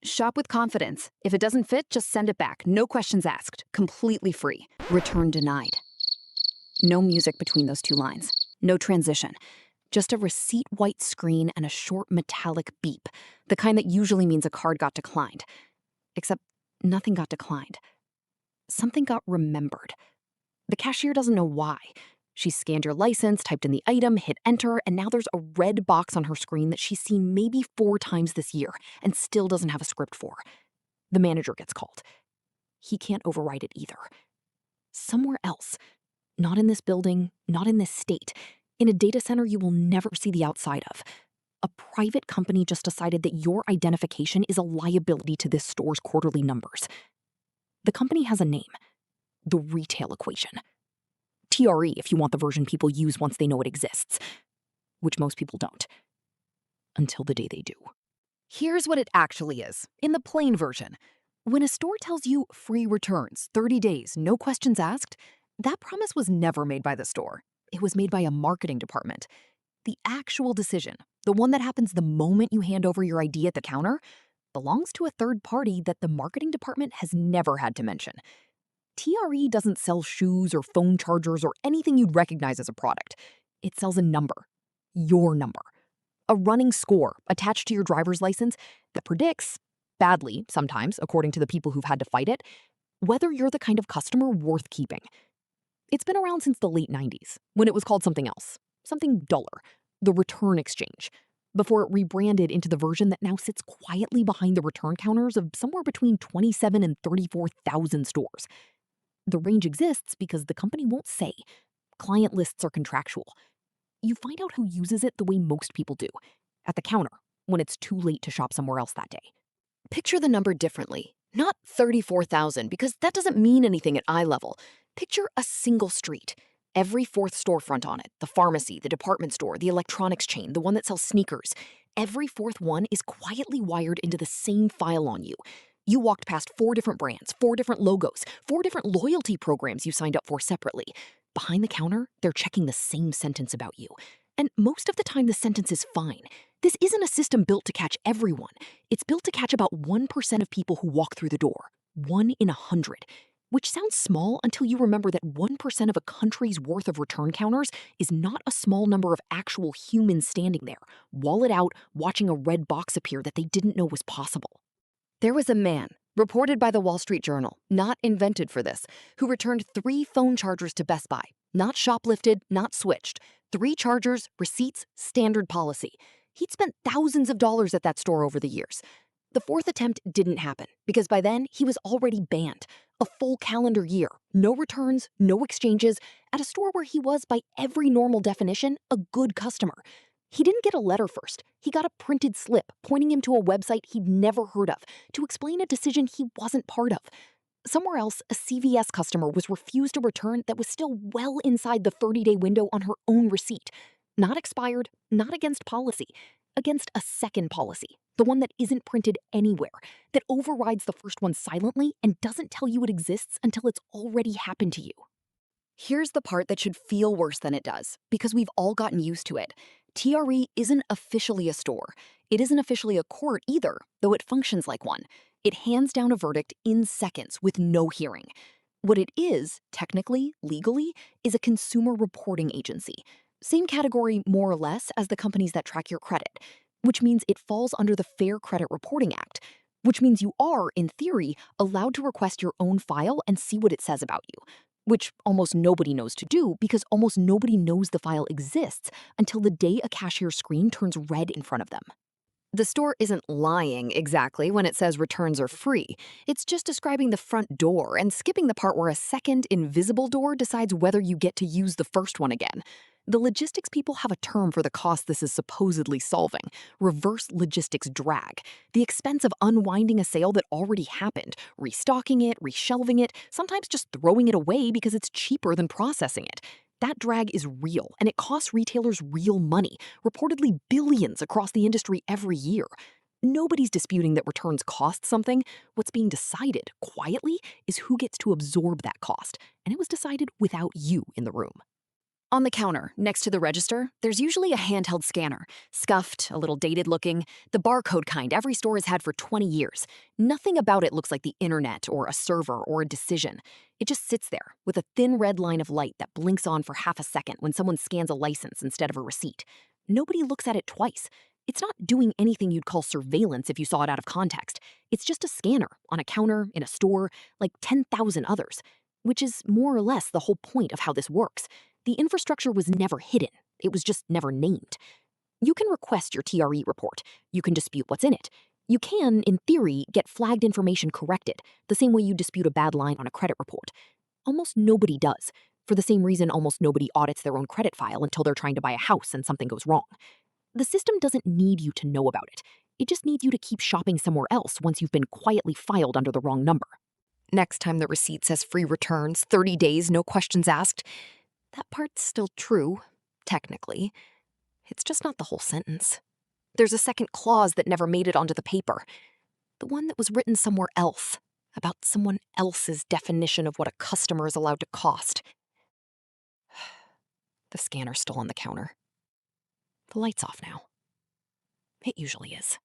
Shop with confidence. If it doesn't fit, just send it back. No questions asked. Completely free. Return denied. No music between those two lines. No transition. Just a receipt white screen and a short metallic beep, the kind that usually means a card got declined. Except nothing got declined. Something got remembered. The cashier doesn't know why. She scanned your license, typed in the item, hit enter, and now there's a red box on her screen that she's seen maybe 4 times this year and still doesn't have a script for. The manager gets called. He can't override it either. Somewhere else. Not in this building, not in this state. In a data center you will never see the outside of. A private company just decided that your identification is a liability to this store's quarterly numbers. The company has a name. The Retail Equation. TRE if you want the version people use once they know it exists. Which most people don't. Until the day they do. Here's what it actually is, in the plain version. When a store tells you free returns, 30 days, no questions asked, that promise was never made by the store. It was made by a marketing department. The actual decision, the one that happens the moment you hand over your ID at the counter, belongs to a third party that the marketing department has never had to mention. TRE doesn't sell shoes or phone chargers or anything you'd recognize as a product. It sells a number. Your number. A running score attached to your driver's license that predicts, badly sometimes, according to the people who've had to fight it, whether you're the kind of customer worth keeping. It's been around since the late 90s, when it was called something else, something duller, the return exchange, before it rebranded into the version that now sits quietly behind the return counters of somewhere between 27 and 34,000 stores. The range exists because the company won't say. Client lists are contractual. You find out who uses it the way most people do, at the counter, when it's too late to shop somewhere else that day. Picture the number differently. Not 34,000, because that doesn't mean anything at eye level. Picture a single street. Every fourth storefront on it, the pharmacy, the department store, the electronics chain, the one that sells sneakers. Every fourth one is quietly wired into the same file on you. You walked past 4 different brands, 4 different logos, 4 different loyalty programs you signed up for separately. Behind the counter, they're checking the same sentence about you. And most of the time, the sentence is fine. This isn't a system built to catch everyone. It's built to catch about 1% of people who walk through the door. 1 in 100. Which sounds small until you remember that 1% of a country's worth of return counters is not a small number of actual humans standing there, wallet out, watching a red box appear that they didn't know was possible. There was a man, reported by the Wall Street Journal, not invented for this, who returned 3 phone chargers to Best Buy. Not shoplifted, not switched. 3 chargers, receipts, standard policy. He'd spent thousands of dollars at that store over the years. The 4th attempt didn't happen, because by then he was already banned. A full calendar year, no returns, no exchanges, at a store where he was, by every normal definition, a good customer. He didn't get a letter first. He got a printed slip pointing him to a website he'd never heard of to explain a decision he wasn't part of. Somewhere else, a CVS customer was refused a return that was still well inside the 30-day window on her own receipt. Not expired, not against policy, against a second policy, the one that isn't printed anywhere, that overrides the first one silently and doesn't tell you it exists until it's already happened to you. Here's the part that should feel worse than it does, because we've all gotten used to it. TRE isn't officially a store. It isn't officially a court either, though it functions like one. It hands down a verdict in seconds with no hearing. What it is, technically, legally, is a consumer reporting agency. Same category, more or less, as the companies that track your credit, which means it falls under the Fair Credit Reporting Act, which means you are, in theory, allowed to request your own file and see what it says about you. Which almost nobody knows to do because almost nobody knows the file exists until the day a cashier's screen turns red in front of them. The store isn't lying exactly when it says returns are free. It's just describing the front door and skipping the part where a second invisible door decides whether you get to use the first one again. The logistics people have a term for the cost this is supposedly solving: reverse logistics drag. The expense of unwinding a sale that already happened, restocking it, reshelving it, sometimes just throwing it away because it's cheaper than processing it. That drag is real, and it costs retailers real money, reportedly billions across the industry every year. Nobody's disputing that returns cost something. What's being decided, quietly, is who gets to absorb that cost, and it was decided without you in the room. On the counter, next to the register, there's usually a handheld scanner. Scuffed, a little dated looking, the barcode kind every store has had for 20 years. Nothing about it looks like the internet or a server or a decision. It just sits there, with a thin red line of light that blinks on for half a second when someone scans a license instead of a receipt. Nobody looks at it twice. It's not doing anything you'd call surveillance if you saw it out of context. It's just a scanner, on a counter, in a store, like 10,000 others. Which is more or less the whole point of how this works. The infrastructure was never hidden. It was just never named. You can request your TRE report. You can dispute what's in it. You can, in theory, get flagged information corrected, the same way you dispute a bad line on a credit report. Almost nobody does, for the same reason almost nobody audits their own credit file until they're trying to buy a house and something goes wrong. The system doesn't need you to know about it. It just needs you to keep shopping somewhere else once you've been quietly filed under the wrong number. Next time the receipt says free returns, 30 days, no questions asked, that part's still true, technically. It's just not the whole sentence. There's a second clause that never made it onto the paper. The one that was written somewhere else, about someone else's definition of what a customer is allowed to cost. The scanner's still on the counter. The light's off now. It usually is.